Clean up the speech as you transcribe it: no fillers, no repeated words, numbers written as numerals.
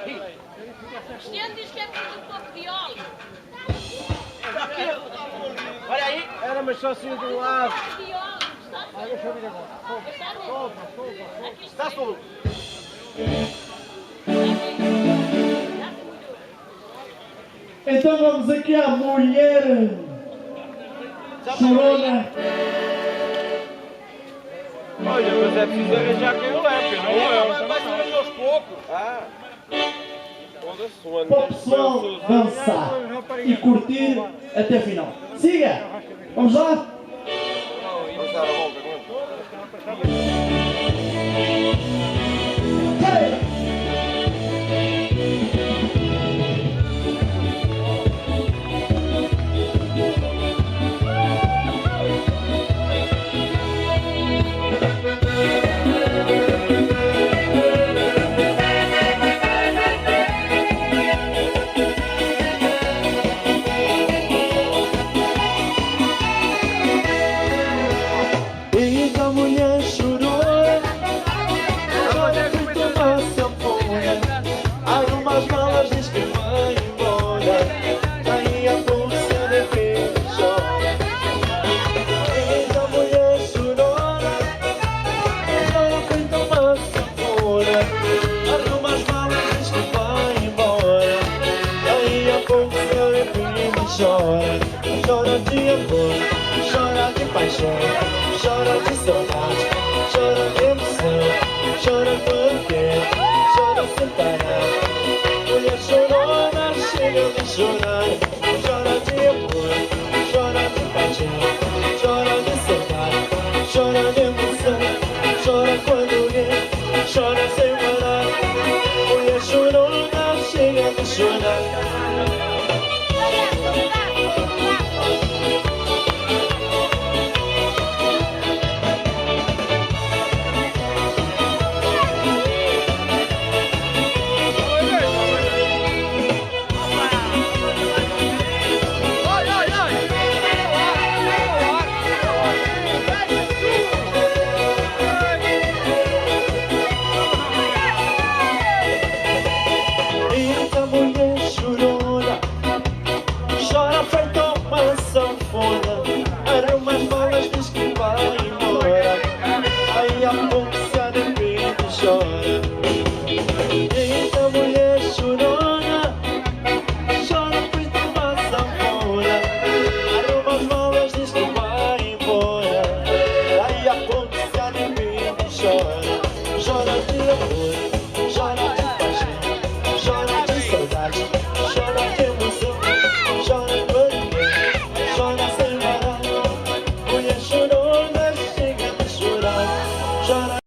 Cristiano diz que é preciso um pouco de óleo. Olha aí. Era, mas só assim do lado. De óleo, está solto. Deixa eu ver agora. Solta. Está solto. Então vamos aqui à mulher chorona. Olha, mas é preciso arranjar quem o leve, não é? Vai ser aos poucos. Para o pessoal dançar e curtir até a final. Siga! Vamos lá? Vamos dar a volta, Hey! Chora de amor, chora de paixão, chora de saudade, chora de emoção, chora porque, chora sem parar. Mulher chorona, chega de chorar.